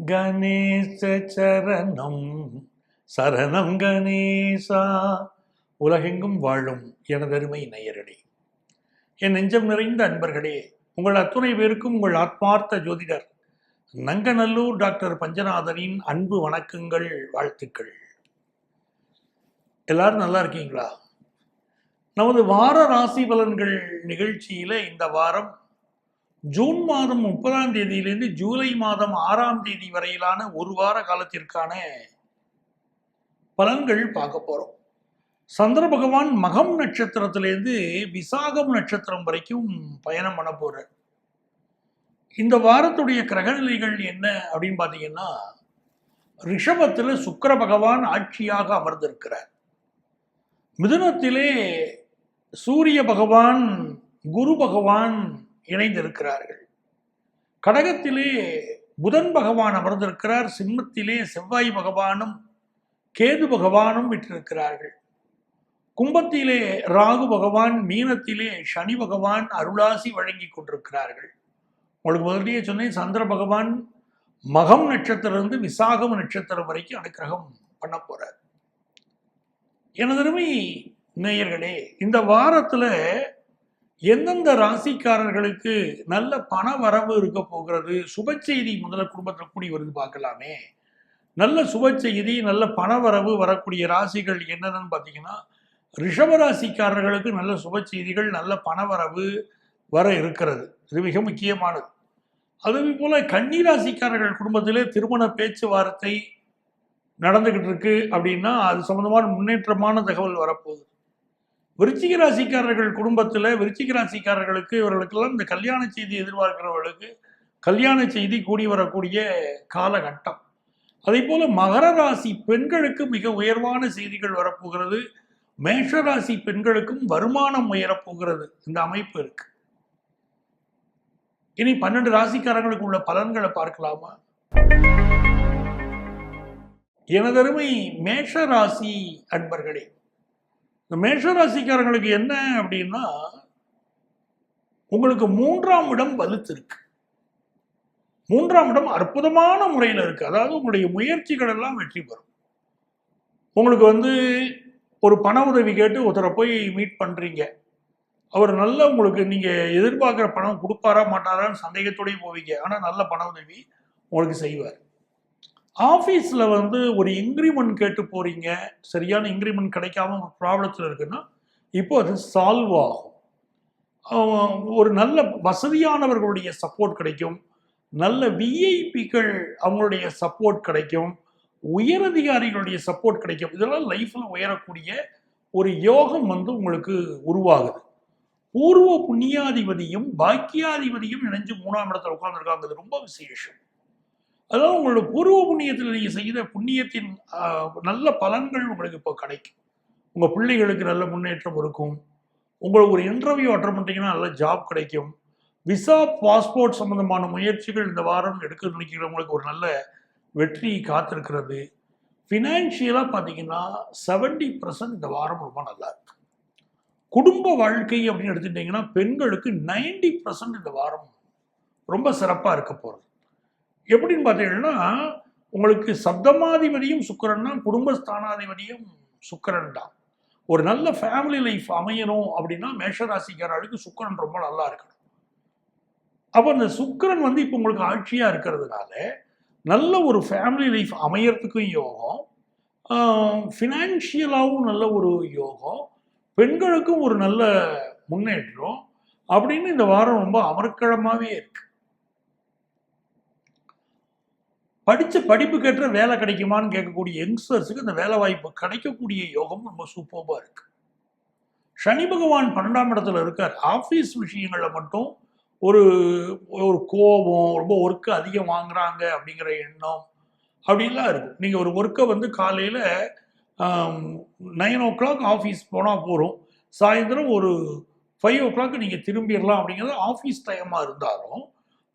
கணேச சரணம் சரணம் கணேசா. உலகெங்கும் வாழும் எனதருமை நேயர்களே, என் நெஞ்சம் நிறைந்த அன்பர்களே, உங்கள் அத்துணை பேருக்கும் உங்கள் ஆத்மார்த்த ஜோதிடர் நங்கநல்லூர் டாக்டர் பஞ்சநாதனின் அன்பு வணக்கங்கள், வாழ்த்துக்கள். எல்லாரும் நல்லா இருக்கீங்களா? நமது வார ராசி பலன்கள் நிகழ்ச்சியில இந்த வாரம் ஜூன் மாதம் 30ஆம் தேதியிலிருந்து ஜூலை மாதம் 6ஆம் தேதி வரையிலான ஒரு வார காலத்திற்கான பலன்கள் பார்க்க போறோம். சந்திர பகவான் மகம் நட்சத்திரத்திலேருந்து விசாகம் நட்சத்திரம் வரைக்கும் பயணம் பண்ண போறார். இந்த வாரத்துடைய கிரகநிலைகள் என்ன அப்படின்னு பார்த்தீங்கன்னா, ரிஷபத்தில் சுக்கிர பகவான் ஆட்சியாக அமர்ந்திருக்கிறார். மிதுனத்திலே சூரிய பகவான் குரு பகவான் இணைந்திருக்கிறார்கள். கடகத்திலே புதன் பகவான் அமர்ந்திருக்கிறார். சிம்மத்திலே செவ்வாய் பகவானும் கேது பகவானும் விட்டிருக்கிறார்கள். கும்பத்திலே ராகு பகவான், மீனத்திலே சனி பகவான் அருளாசி வழங்கி கொண்டிருக்கிறார்கள். உங்களுக்கு முதலியே சொன்னேன், சந்திர பகவான் மகம் நட்சத்திரம் விசாகம் நட்சத்திரம் வரைக்கும் அனுக்கிரகம் பண்ண போறார். எனதருமை நேயர்களே, இந்த வாரத்துல எந்தெந்த ராசிக்காரர்களுக்கு நல்ல பண வரவு இருக்க போகிறது, சுப செய்தி முதல்ல குடும்பத்தில் கூடி வருது பார்க்கலாமே. நல்ல சுப செய்தி, நல்ல பண வரவு வரக்கூடிய ராசிகள் என்னன்னு பார்த்தீங்கன்னா, ரிஷப ராசிக்காரர்களுக்கு நல்ல சுப செய்திகள், நல்ல பண வரவு வர இருக்கிறது. இது மிக முக்கியமானது. அதே போல கன்னி ராசிக்காரர்கள் குடும்பத்திலே திருமண பேச்சுவார்த்தை நடந்துகிட்டு இருக்கு அப்படின்னா அது சம்பந்தமான முன்னேற்றமான தகவல் வரப்போகுது. விருச்சிக ராசிக்காரர்கள் குடும்பத்தில் விருச்சிக ராசிக்காரர்களுக்கு இவர்களுக்கெல்லாம் இந்த கல்யாண செய்தி எதிர்பார்க்கிறவர்களுக்கு கல்யாண செய்தி கூடி வரக்கூடிய காலகட்டம். அதே போல மகர ராசி பெண்களுக்கு மிக உயர்வான செய்திகள் வரப்போகிறது. மேஷ ராசி பெண்களுக்கும் வருமானம் உயரப்போகிறது. இந்த அமைப்பு இருக்கு. இனி 12 ராசிக்காரங்களுக்கு உள்ள பலன்களை பார்க்கலாமா? எனதருமை மேஷ ராசி அன்பர்களே, இந்த மேஷ ராசிக்காரங்களுக்கு என்ன அப்படின்னா, உங்களுக்கு 3ஆம் இடம் வலுத்து இருக்கு. 3ஆம் இடம் அற்புதமான முறையில் இருக்கு. அதாவது உங்களுடைய முயற்சிகள் எல்லாம் வெற்றி பெறும். உங்களுக்கு ஒரு பண உதவி கேட்டு ஒருத்தரை போய் மீட் பண்றீங்க. அவர் நல்ல உங்களுக்கு நீங்க எதிர்பார்க்குற பணம் கொடுப்பாரா மாட்டாரான்னு சந்தேகத்தோடய போவீங்க. ஆனா நல்ல பண உதவி உங்களுக்கு செய்வார். ஆஃபீஸில் ஒரு இன்க்ரிமெண்ட் கேட்டு போகிறீங்க, சரியான இன்க்ரிமெண்ட் கிடைக்காம ஒரு ப்ராப்ளத்தில் இருக்குன்னா இப்போ அது சால்வ் ஆகும். ஒரு நல்ல வசதியானவர்களுடைய சப்போர்ட் கிடைக்கும். நல்ல விஐபிக்கள் அவங்களுடைய சப்போர்ட் கிடைக்கும். உயரதிகாரிகளுடைய சப்போர்ட் கிடைக்கும். இதெல்லாம் லைஃப்பில் உயரக்கூடிய ஒரு யோகம் உங்களுக்கு உருவாகுது. பூர்வ புண்ணியாதிபதியும் பாக்கியாதிபதியும் இணைஞ்சு 3ஆம் இடத்துல உட்கார்ந்துருக்காங்க. அது ரொம்ப விசேஷம். அதாவது உங்களோட பூர்வ புண்ணியத்தில் நீங்கள் செய்த புண்ணியத்தின் நல்ல பலன்கள் உங்களுக்கு இப்போ கிடைக்கும். உங்கள் பிள்ளைகளுக்கு நல்ல முன்னேற்றம் இருக்கும். உங்களுக்கு ஒரு இன்டர்வியூ அட்டன் பண்ணிட்டீங்கன்னா நல்ல ஜாப் கிடைக்கும். விசா பாஸ்போர்ட் சம்பந்தமான முயற்சிகள் இந்த வாரம் எடுக்க நினைக்கிறவங்களுக்கு ஒரு நல்ல வெற்றி காத்திருக்கிறது. ஃபினான்ஷியலாக பார்த்தீங்கன்னா 70% இந்த வாரம் ரொம்ப நல்லா இருக்கு. குடும்ப வாழ்க்கை அப்படின்னு எடுத்துட்டீங்கன்னா பெண்களுக்கு 90% இந்த வாரம் ரொம்ப சிறப்பாக இருக்க போகிறது. எப்படின்னு பார்த்தீங்கன்னா, உங்களுக்கு சப்தமாதிபதியும் சுக்கிரன் தான், குடும்பஸ்தானாதிபதியும் சுக்கிரன் தான். ஒரு நல்ல ஃபேமிலி லைஃப் அமையணும் அப்படின்னா மேஷராசிக்காரர்களுக்கு சுக்கிரன் ரொம்ப நல்லா இருக்கணும். அப்போ அந்த சுக்கிரன் இப்போ உங்களுக்கு ஆட்சியாக இருக்கிறதுனால நல்ல ஒரு ஃபேமிலி லைஃப் அமையறதுக்கும் யோகம், ஃபினான்ஷியலாகவும் நல்ல ஒரு யோகம், பெண்களுக்கும் ஒரு நல்ல முன்னேற்றம் அப்படின்னு இந்த வாரம் ரொம்ப அமர்க்களமாகவே இருக்கு. படித்த படிப்புக்கேற்ற வேலை கிடைக்குமான்னு கேட்கக்கூடிய யங்ஸ்டர்ஸுக்கு இந்த வேலை வாய்ப்பு கிடைக்கக்கூடிய யோகம் ரொம்ப சூப்பராக இருக்கு. சனி பகவான் 12ஆம் இடத்துல இருக்கார். ஆஃபீஸ் விஷயங்களில் மட்டும் ஒரு ஒரு கோபம், ரொம்ப ஒர்க்கு அதிகம் வாங்குறாங்க அப்படிங்கிற எண்ணம் அப்படின்லாம் இருக்கும். நீங்கள் ஒரு ஒர்க்கை காலையில் 9 o'clock ஆஃபீஸ் போனால் போகிறோம், சாயந்தரம் ஒரு 5 o'clock நீங்கள் திரும்பிடலாம் அப்படிங்கிறது ஆஃபீஸ் டைமாக இருந்தாலும்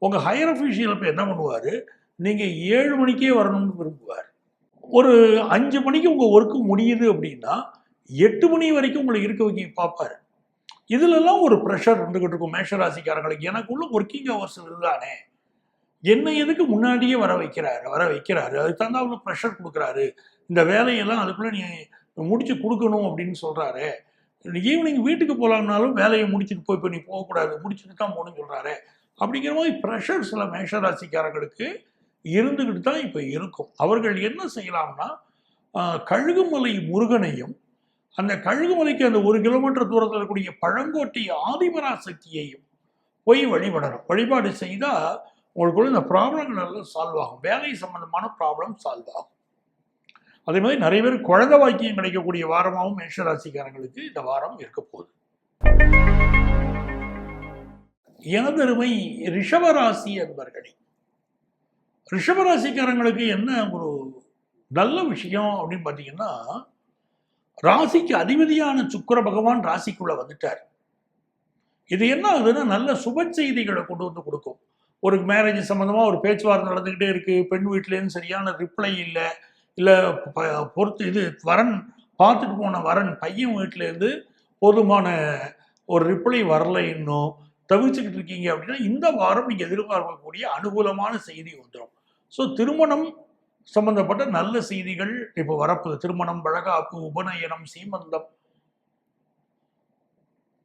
உங்கள் ஹையர் அஃபீஷியல் இப்போ என்ன பண்ணுவார், நீங்கள் 7 மணிக்கே வரணும்னு விரும்புவார். ஒரு 5 மணிக்கு உங்கள் ஒர்க்கு முடியுது அப்படின்னா 8 மணி வரைக்கும் உங்களை இருக்க வைக்க பார்ப்பார். இதுலலாம் ஒரு ப்ரெஷர் இருந்துகிட்டு இருக்கும் மேஷராசிக்காரங்களுக்கு. எனக்குள்ள ஒர்க்கிங் ஹவர்ஸ் இதுதானே, என்னை எதுக்கு முன்னாடியே வர வைக்கிறாரு அதுக்கு தகுந்தாப்புல ப்ரெஷர் கொடுக்குறாரு, இந்த வேலையெல்லாம் அதுக்குள்ளே நீ முடிச்சு கொடுக்கணும் அப்படின்னு சொல்கிறாரு, ஈவினிங் வீட்டுக்கு போகலாம்னாலும் வேலையை முடிச்சுட்டு போய் இப்போ நீ போகக்கூடாது முடிச்சுட்டு தான் போகணும்னு சொல்கிறாரு. அப்படிங்கிற மாதிரி ப்ரெஷர் சில மேஷராசிக்காரர்களுக்கு இருந்துக்கிட்டு தான் இப்போ இருக்கும். அவர்கள் என்ன செய்யலாம்னா, கழுகுமலை முருகனையும் அந்த கழுகுமலைக்கு அந்த 1 கிலோமீட்டர் தூரத்தில் இருக்கக்கூடிய பழங்கோட்டை ஆதிபராசக்தியையும் போய் வழிபடணும். வழிபாடு செய்தால் உங்களுக்குள்ள இந்த ப்ராப்ளங்கள் எல்லாம் சால்வ் ஆகும். வேலை சம்பந்தமான ப்ராப்ளம் சால்வ் ஆகும். அதே மாதிரி நிறைய பேர் குழந்தை வாக்கியம் கிடைக்கக்கூடிய வாரமாகவும் மேஷராசிக்காரங்களுக்கு இந்த வாரம் இருக்க போகுது. எனதருமை ரிஷபராசி அன்பர்களே, ரிஷபராசிக்காரங்களுக்கு என்ன ஒரு நல்ல விஷயம் அப்படின்னு பார்த்தீங்கன்னா, ராசிக்கு அதிபதியான சுக்கிர பகவான் ராசிக்குள்ள வந்துட்டார். இது என்ன ஆகுதுன்னா, நல்ல சுப செய்திகளை கொண்டு வந்து கொடுக்கும். ஒரு மேரேஜ் சம்மந்தமாக ஒரு பேச்சுவார்த்தை நடந்துக்கிட்டே இருக்குது, பெண் வீட்டிலேருந்து சரியான ரிப்ளை இல்லை, இல்லை இது வரன் பார்த்துட்டு போன வரன் பையன் வீட்டிலேருந்து போதுமான ஒரு ரிப்ளை வரலை, இன்னும் தவிச்சுக்கிட்டு இருக்கீங்க அப்படின்னா இந்த வாரம் நீங்கள் எதிர்பார்க்கக்கூடிய அனுகூலமான செய்தி வந்துடும். ஸோ திருமணம் சம்பந்தப்பட்ட நல்ல செய்திகள் இப்போ வரப்போகுது. திருமணம், வழக்காப்பு, உபநயனம், சீமந்தம்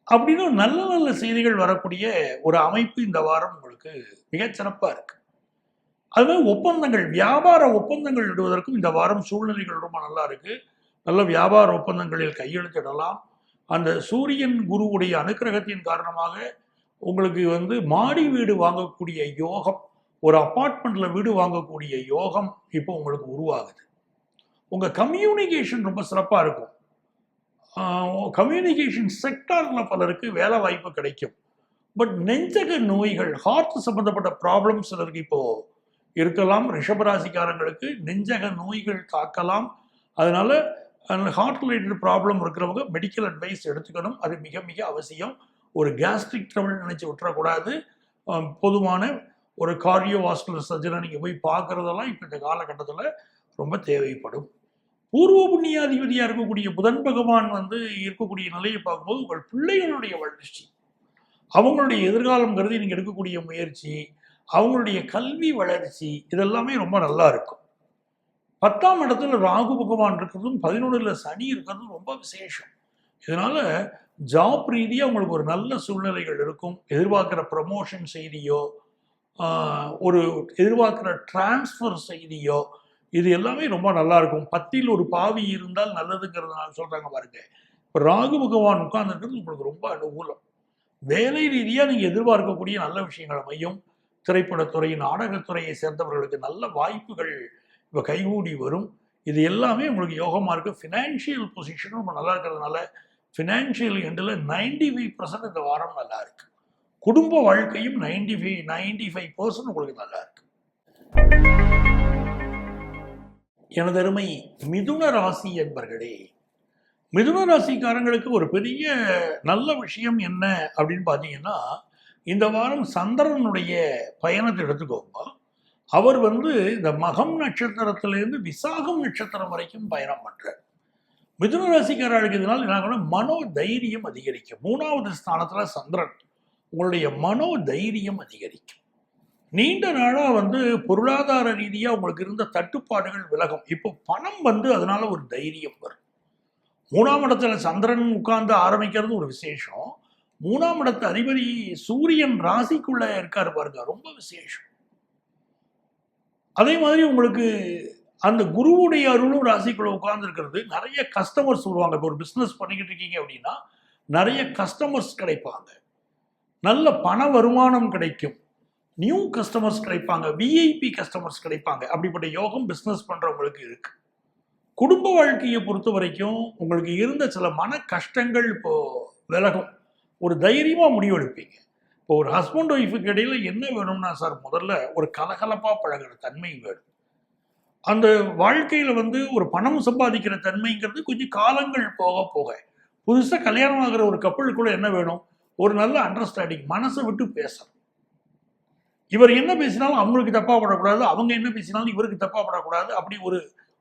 அப்படின்னு நல்ல நல்ல செய்திகள் வரக்கூடிய ஒரு அமைப்பு இந்த வாரம் உங்களுக்கு மிகச்சிறப்பாக இருக்கு. அதுமாதிரி ஒப்பந்தங்கள், வியாபார ஒப்பந்தங்கள் இடுவதற்கும் இந்த வாரம் சூழ்நிலைகள் ரொம்ப நல்லா இருக்கு. நல்ல வியாபார ஒப்பந்தங்களில் கையெழுத்திடலாம். அந்த சூரியன் குருவுடைய அனுக்கிரகத்தின் காரணமாக உங்களுக்கு மாடி வீடு வாங்கக்கூடிய யோகம், ஒரு அப்பார்ட்மெண்ட்ல வீடு வாங்கக்கூடிய யோகம் இப்போ உங்களுக்கு உருவாகுது. உங்க கம்யூனிகேஷன் ரொம்ப சிறப்பாக இருக்கும். கம்யூனிகேஷன் செக்டாரில் பலருக்கு வேலை வாய்ப்பு கிடைக்கும். பட் நெஞ்சக நோய்கள், ஹார்ட் சம்பந்தப்பட்ட ப்ராப்ளம்ஸ் சிலருக்கு இப்போ இருக்கலாம். ரிஷபராசிக்காரங்களுக்கு நெஞ்சக நோய்கள் தாக்கலாம். அதனால ஹார்ட் ரிலேட்டட் ப்ராப்ளம் இருக்கிறவங்க மெடிக்கல் அட்வைஸ் எடுத்துக்கணும். அது மிக மிக அவசியம். ஒரு கேஸ்ட்ரிக் ட்ரபிள் நினைச்சு விட்டுறக்கூடாது. பொதுவான ஒரு கார்டியோவாஸ்குலர் சர்ஜனை நீங்கள் போய் பார்க்குறதெல்லாம் இப்போ இந்த காலகட்டத்தில் ரொம்ப தேவைப்படும். பூர்வ புண்ணியாதிபதியாக இருக்கக்கூடிய புதன் பகவான் இருக்கக்கூடிய நிலையை பார்க்கும்போது உங்கள் பிள்ளைகளுடைய வளர்ச்சி, அவங்களுடைய எதிர்காலம் கருதி நீங்கள் எடுக்கக்கூடிய முயற்சி, அவங்களுடைய கல்வி வளர்ச்சி, இதெல்லாமே ரொம்ப நல்லா இருக்கும். 10ஆம் இடத்துல ராகு பகவான் இருக்கிறதும் 11ல் சனி இருக்கிறதும் ரொம்ப விசேஷம். இதனால ஜாப் ரீதியாக உங்களுக்கு ஒரு நல்ல சூழ்நிலைகள் இருக்கும். எதிர்பார்க்குற ப்ரமோஷன் செய்தியோ, ஒரு எதிர்பார்க்குற டிரான்ஸ்ஃபர் செய்தியோ, இது எல்லாமே ரொம்ப நல்லா இருக்கும். 10ல் ஒரு பாவி இருந்தால் நல்லதுங்கிறதுனால சொல்கிறாங்க பாருங்க. இப்போ ராகு பகவான் உட்கார்ந்துருக்கிறது உங்களுக்கு ரொம்ப அனுகூலம். வேலை ரீதியாக நீங்கள் எதிர்பார்க்கக்கூடிய நல்ல விஷயங்கள் அமையும். திரைப்படத்துறை, நாடகத்துறையை சேர்ந்தவர்களுக்கு நல்ல வாய்ப்புகள் இப்போ கைகூடி வரும். இது எல்லாமே உங்களுக்கு யோகமாக இருக்குது. ஃபினான்ஷியல் பொசிஷனும் ரொம்ப நல்லா இருக்கிறதுனால ஃபினான்ஷியல் எண்டில் 95% இந்த வாரம் நல்லா இருக்கு. குடும்ப வாழ்க்கையும் 95% உங்களுக்கு நல்லா இருக்கு. எனது அருமை மிதுன ராசி என்பர்களே, மிதுன ராசிக்காரங்களுக்கு ஒரு பெரிய நல்ல விஷயம் என்ன அப்படின்னு பார்த்தீங்கன்னா, இந்த வாரம் சந்திரனுடைய பயணத்தை எடுத்துக்கோங்க. அவர் இந்த மகம் நட்சத்திரத்திலேருந்து விசாகம் நட்சத்திரம் வரைக்கும் பயணம் பண்றார். மிதுன ராசிக்காரர்களுக்கு இதனால் என்ன, மனோ தைரியம் அதிகரிக்கும். 3வது ஸ்தானத்துல சந்திரன், உங்களுடைய மனோ தைரியம் அதிகரிக்கும். நீண்ட நாளாக பொருளாதார ரீதியாக உங்களுக்கு இருந்த தட்டுப்பாடுகள் விலகும். இப்போ பணம் அதனால ஒரு தைரியம் வரும். 3ஆம் இடத்துல சந்திரன் உட்கார்ந்து ஆரம்பிக்கிறது ஒரு விசேஷம். 3ஆம் இடத்து அதிபதி சூரியன் ராசிக்குள்ள இருக்காரு பாருங்க, ரொம்ப விசேஷம். அதே மாதிரி உங்களுக்கு அந்த குருவுடைய அருளும் ராசிக்குள்ள உட்கார்ந்து இருக்கிறது. நிறைய கஸ்டமர்ஸ் வருவாங்க. இப்போ ஒரு பிஸ்னஸ் பண்ணிக்கிட்டு இருக்கீங்க அப்படின்னா நிறைய கஸ்டமர்ஸ் கிடைப்பாங்க. நல்ல பண வருமானம் கிடைக்கும். நியூ கஸ்டமர்ஸ் கிடைப்பாங்க. விஐபி கஸ்டமர்ஸ் கிடைப்பாங்க. அப்படிப்பட்ட யோகம் பிஸ்னஸ் பண்றவங்களுக்கு இருக்கு. குடும்ப வாழ்க்கையை பொறுத்த வரைக்கும் உங்களுக்கு இருந்த சில மன கஷ்டங்கள் இப்போ விலகும். ஒரு தைரியமா முடிவெடுப்பீங்க. இப்போ ஒரு ஹஸ்பண்ட் ஒய்ஃபுக்கு இடையில என்ன வேணும்னா சார், முதல்ல ஒரு கலகலப்பா பழகிற தன்மை வேணும். அந்த வாழ்க்கையில ஒரு பணம் சம்பாதிக்கிற தன்மைங்கிறது கொஞ்சம் காலங்கள் போக போக, புதுசாக கல்யாணம் ஆகிற ஒரு கப்பலுக்குள்ள என்ன வேணும், ஒரு நல்ல அண்டர்ஸ்டாண்டிங், மனசை விட்டு பேசணும். இவர் என்ன பேசினாலும் அவங்களுக்கு தப்பா படக்கூடாது, அவங்க என்ன பேசினாலும் இவருக்கு தப்பா படக்கூடாது. அப்படி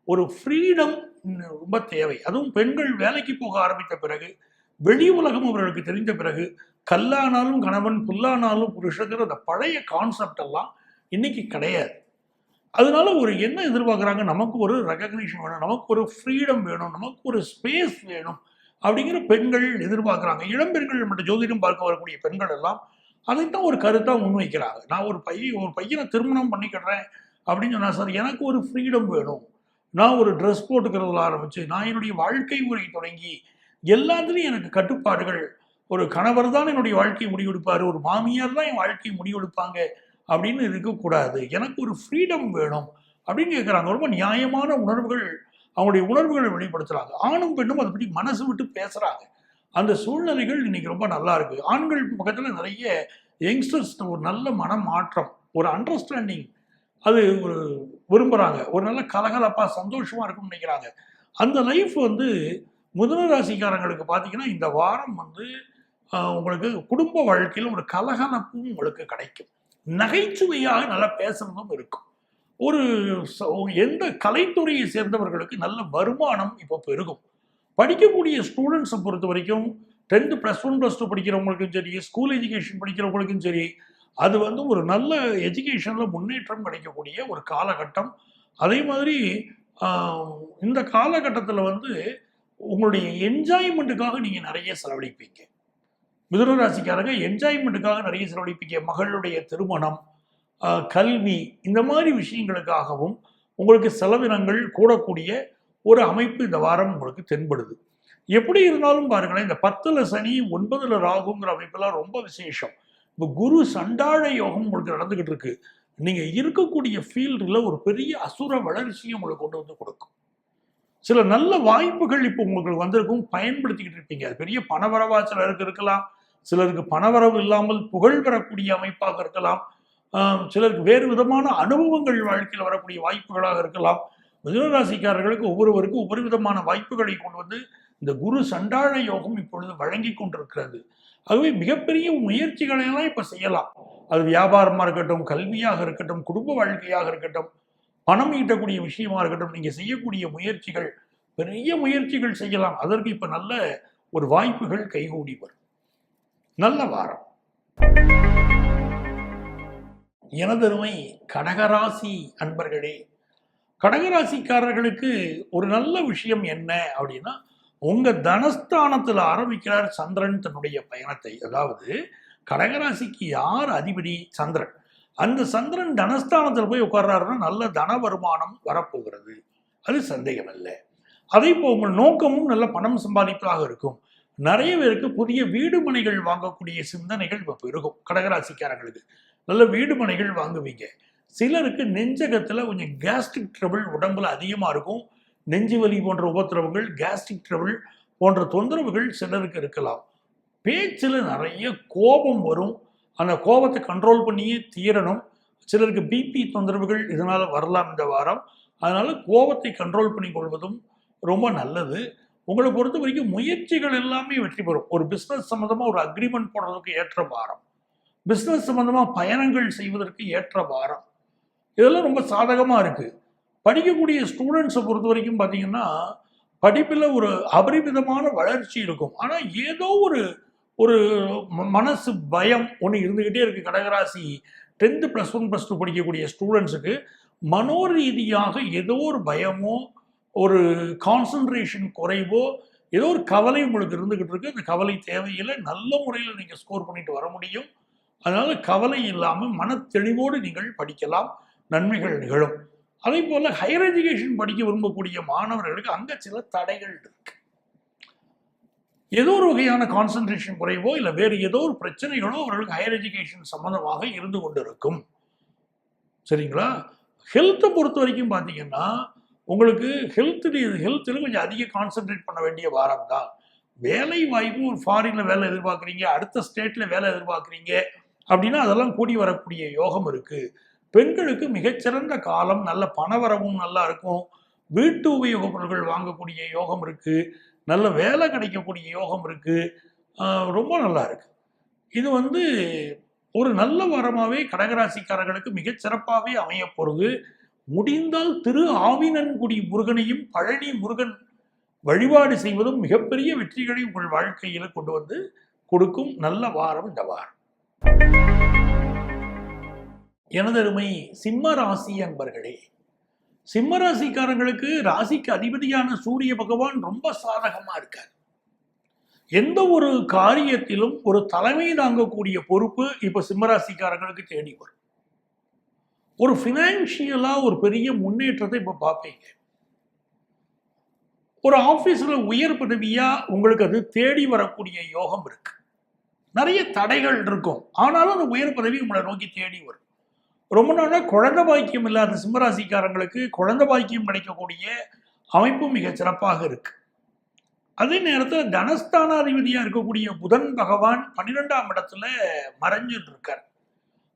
ஒரு ஃப்ரீடம் ரொம்ப தேவை. அதுவும் பெண்கள் வேலைக்கு போக ஆரம்பித்த பிறகு, வெளி உலகம் அவர்களுக்கு தெரிந்த பிறகு, கல்லானாலும் கணவன் புல்லானாலும் புருஷங்கிற அந்த பழைய கான்செப்ட் எல்லாம் இன்னைக்கு கிடையாது. அதனால ஒரு என்ன எதிர்பார்க்குறாங்க, நமக்கு ஒரு ரெகக்னிஷன் வேணும், நமக்கு ஒரு ஃப்ரீடம் வேணும், நமக்கு ஒரு ஸ்பேஸ் வேணும் அப்படிங்கிற பெண்கள் எதிர்பார்க்குறாங்க. இளம்பெண்கள் மட்டும் ஜோதிடம் பார்க்க வரக்கூடிய பெண்கள் எல்லாம் அதைத்தான் ஒரு கருத்தாக முன்வைக்கிறாங்க. நான் ஒரு பையனை திருமணம் பண்ணிக்கிறேன் அப்படின்னு சொன்னா, சார் எனக்கு ஒரு ஃப்ரீடம் வேணும், நான் ஒரு ட்ரெஸ் போட்டுக்கிறதுல ஆரம்பிச்சு, நான் என்னுடைய வாழ்க்கை முறை தொடங்கி எல்லாத்துலேயும் எனக்கு கட்டுப்பாடுகள், ஒரு கணவர் தான் என்னுடைய வாழ்க்கையை முடிவெடுப்பார், ஒரு மாமியார் தான் என் வாழ்க்கையை முடிவெடுப்பாங்க அப்படின்னு இருக்கக்கூடாது, எனக்கு ஒரு ஃப்ரீடம் வேணும் அப்படின்னு கேட்குறாங்க. ரொம்ப நியாயமான உணர்வுகள், அவங்களுடைய உணர்வுகளை வெளிப்படுத்துகிறாங்க. ஆணும் பெண்ணும் அதை பற்றி மனசு விட்டு பேசுகிறாங்க. அந்த சூழ்நிலைகள் இன்னைக்கு ரொம்ப நல்லா இருக்கு. ஆண்கள் பக்கத்தில் நிறைய யங்ஸ்டர்ஸ் ஒரு நல்ல மனமாற்றம், ஒரு அண்டர்ஸ்டாண்டிங், அது ஒரு விரும்புகிறாங்க. ஒரு நல்ல கலகலப்பாக சந்தோஷமாக இருக்கும்னு நினைக்கிறாங்க. அந்த லைஃப் வந்து மிதுன ராசிக்காரங்களுக்கு பார்த்தீங்கன்னா இந்த வாரம் வந்து உங்களுக்கு குடும்ப வாழ்க்கையில் ஒரு கலகலப்பும் உங்களுக்கு கிடைக்கும். நகைச்சுவையாக நல்லா பேசுறதும் இருக்கும். ஒரு எந்த கலைத்துறையை சேர்ந்தவர்களுக்கு நல்ல வருமானம் இப்போ பெருகும். படிக்கக்கூடிய ஸ்டூடெண்ட்ஸை பொறுத்த வரைக்கும் 10th +1 +2 படிக்கிறவங்களுக்கும் சரி, ஸ்கூல் எஜுகேஷன் படிக்கிறவங்களுக்கும் சரி, அது வந்து ஒரு நல்ல எஜுகேஷனில் முன்னேற்றம் கிடைக்கக்கூடிய ஒரு காலகட்டம். அதே மாதிரி இந்த காலகட்டத்தில் வந்து உங்களுடைய என்ஜாய்மெண்ட்டுக்காக நீங்கள் நிறைய செலவழிப்பீங்க. மிதுன ராசிக்காரங்க என்ஜாய்மெண்ட்டுக்காக நிறைய செலவழிப்பீங்க. மகளுடைய திருமணம், கல்வி, இந்த மாதிரி விஷயங்களுக்காகவும் உங்களுக்கு செலவினங்கள் கூடக்கூடிய ஒரு அமைப்பு இந்த வாரம் உங்களுக்கு தென்படுது. எப்படி இருந்தாலும் பாருங்களேன், இந்த 10ல் சனி 9ல் ராகுங்கிற அமைப்பெல்லாம் ரொம்ப விசேஷம். இப்போ குரு சண்டாழ யோகம் உங்களுக்கு நடந்துகிட்டு இருக்கு. நீங்க இருக்கக்கூடிய ஃபீல்டில் ஒரு பெரிய அசுர வளர்ச்சியை உங்களுக்கு கொண்டு வந்து கொடுக்கும். சில நல்ல வாய்ப்புகள் இப்போ உங்களுக்கு வந்திருக்கும், பயன்படுத்திக்கிட்டு இருப்பீங்க. அது பெரிய பணவரவா சிலருக்கு இருக்கலாம், சிலருக்கு பணவரவு இல்லாமல் புகழ் பெறக்கூடிய அமைப்பாக இருக்கலாம், சிலருக்கு வேறு விதமான அனுபவங்கள் வாழ்க்கையில் வரக்கூடிய வாய்ப்புகளாக இருக்கலாம். மிதுனராசிக்காரர்களுக்கு ஒவ்வொருவருக்கும் ஒவ்வொரு விதமான வாய்ப்புகளை கொண்டு வந்து இந்த குரு சண்டாழ யோகம் இப்பொழுது வழங்கி கொண்டிருக்கிறது. ஆகவே மிகப்பெரிய முயற்சிகளை எல்லாம் இப்ப செய்யலாம். அது வியாபாரமா இருக்கட்டும், கல்வியாக இருக்கட்டும், குடும்ப வாழ்க்கையாக இருக்கட்டும், பணம் ஈட்டக்கூடிய விஷயமா இருக்கட்டும், நீங்க செய்யக்கூடிய முயற்சிகள் பெரிய முயற்சிகள் செய்யலாம். அதற்கு இப்ப நல்ல ஒரு வாய்ப்புகள் கைகூடி வரும். நல்ல வாரம். எனதருமை கடகராசி அன்பர்களே, கடகராசிக்காரர்களுக்கு ஒரு நல்ல விஷயம் என்ன அப்படின்னா, உங்க தனஸ்தானத்துல ஆரம்பிக்கிறார் சந்திரன் தன்னுடைய பயணத்தை. அதாவது கடகராசிக்கு யார் அதிபதி? சந்திரன். அந்த சந்திரன் தனஸ்தானத்தில் போய் உட்கார்றாருன்னா நல்ல தன வருமானம் வரப்போகிறது, அது சந்தேகம் இல்லை. அதே போல் உங்கள் நோக்கமும் நல்ல பணம் சம்பாதிப்பதாக இருக்கும். நிறைய பேருக்கு புதிய வீடு மனைகள் வாங்கக்கூடிய சிந்தனைகள் இப்போ பெருகும். கடகராசிக்காரங்களுக்கு நல்ல வீடு மனைகள் வாங்குவீங்க. சிலருக்கு நெஞ்சகத்துல கொஞ்சம் கேஸ்ட்ரிக் ட்ரபிள் உடம்புல அதிகமா இருக்கும். நெஞ்சு வலி போன்ற உபத்திரவங்கள், கேஸ்ட்ரிக் ட்ரபிள் போன்ற தொந்தரவுகள் சிலருக்கு இருக்கலாம். பேச்சில் நிறைய கோபம் வரும், அந்த கோபத்தை கண்ட்ரோல் பண்ணியே தீரணும். சிலருக்கு பிபி தொந்தரவுகள் இதனால வரலாம் இந்த வாரம். அதனால கோபத்தை கண்ட்ரோல் பண்ணி கொள்வதும் ரொம்ப நல்லது. உங்களை பொறுத்த வரைக்கும் முயற்சிகள் எல்லாமே வெற்றி பெறும். ஒரு பிஸ்னஸ் சம்மந்தமாக ஒரு அக்ரிமெண்ட் போடுறதுக்கு ஏற்ற வாரம், பிஸ்னஸ் சம்மந்தமாக பயணங்கள் செய்வதற்கு ஏற்ற வாரம், இதெல்லாம் ரொம்ப சாதகமாக இருக்குது. படிக்கக்கூடிய ஸ்டூடெண்ட்ஸை பொறுத்த வரைக்கும் பார்த்தீங்கன்னா படிப்பில் ஒரு அபரிமிதமான வளர்ச்சி இருக்கும். ஆனால் ஏதோ ஒரு மனசு பயம் ஒன்று இருந்துக்கிட்டே இருக்குது. கடகராசி 10th +1 +2 படிக்கக்கூடிய ஸ்டூடெண்ட்ஸுக்கு மனோரீதியாக ஏதோ ஒரு பயமோ, ஒரு கான்சன்ட்ரேஷன் குறைவோ, ஏதோ ஒரு கவலை உங்களுக்கு இருந்துகிட்டு இருக்கு. அந்த கவலை தேவையில்லை, நல்ல முறையில் நீங்கள் ஸ்கோர் பண்ணிட்டு வர முடியும். அதனால கவலை இல்லாமல் மன தெளிவோடு நீங்கள் படிக்கலாம், நன்மைகள் நிகழும். அதே போல ஹையர் எஜுகேஷன் படிக்க விரும்பக்கூடிய மாணவர்களுக்கு அங்க சில தடைகள் இருக்கு. ஏதோ ஒரு வகையான கான்சன்ட்ரேஷன் குறைவோ இல்லை வேறு ஏதோ ஒரு பிரச்சனைகளோ அவர்களுக்கு ஹையர் எஜுகேஷன் சம்பந்தமாக இருந்து கொண்டு இருக்கும். சரிங்களா? ஹெல்த்தை பொறுத்த வரைக்கும் பார்த்தீங்கன்னா உங்களுக்கு ஹெல்த்தில் கொஞ்சம் அதிக கான்சென்ட்ரேட் பண்ண வேண்டிய வாரம் தான். வேலை வாய்ப்பு, ஒரு ஃபாரின்ல வேலை எதிர்பார்க்குறீங்க, அடுத்த ஸ்டேட்ல வேலை எதிர்பார்க்குறீங்க அப்படின்னா அதெல்லாம் கூடி வரக்கூடிய யோகம் இருக்கு. பெண்களுக்கு மிகச்சிறந்த காலம், நல்ல பணவரவும் நல்லா இருக்கும், வீட்டு உபயோக பொருட்கள் வாங்கக்கூடிய யோகம் இருக்கு, நல்ல வேலை கிடைக்கக்கூடிய யோகம் இருக்கு, ரொம்ப நல்லா இருக்கு. இது வந்து ஒரு நல்ல வாரமாகவே கடகராசிக்காரர்களுக்கு மிகச்சிறப்பாகவே அமைய போகிறது. முடிந்தால் திரு ஆவினன்குடி முருகனையும் பழனி முருகன் வழிபாடு செய்வதும் மிகப்பெரிய வெற்றிகளை உங்கள் வாழ்க்கையில் கொண்டு வந்து கொடுக்கும் நல்ல வாரம் இந்த வாரம். எனதருமை சிம்ம ராசி அன்பர்களே, சிம்ம ராசிக்காரங்களுக்கு ராசிக்கு அதிபதியான சூரிய பகவான் ரொம்ப சாதகமா இருக்கார். எந்த ஒரு காரியத்திலும் ஒரு தலைமை தாங்கக்கூடிய பொறுப்பு இப்ப சிம்மராசிக்காரங்களுக்கு தேடி வரும். ஒரு பினான்சியலா ஒரு பெரிய முன்னேற்றத்தை இப்ப பார்ப்பீங்க. ஒரு ஆபீஸ்ல உயர் பதவியா உங்களுக்கு அது தேடி வரக்கூடிய யோகம் இருக்கு. நிறைய தடைகள் இருக்கும், ஆனாலும் அந்த உயர் பதவி உங்களை நோக்கி தேடி வரும். ரொம்ப நாளா குழந்தை பாக்கியம் இல்லாத சிம்மராசிக்காரங்களுக்கு குழந்தை பாக்கியம் கிடைக்கக்கூடிய அமைப்பு மிக சிறப்பாக இருக்கு. அதே நேரத்தில் தனஸ்தானாதிபதியா இருக்கக்கூடிய புதன் பகவான் 12ஆம் இடத்துல மறைஞ்சிட்டு இருக்கார்.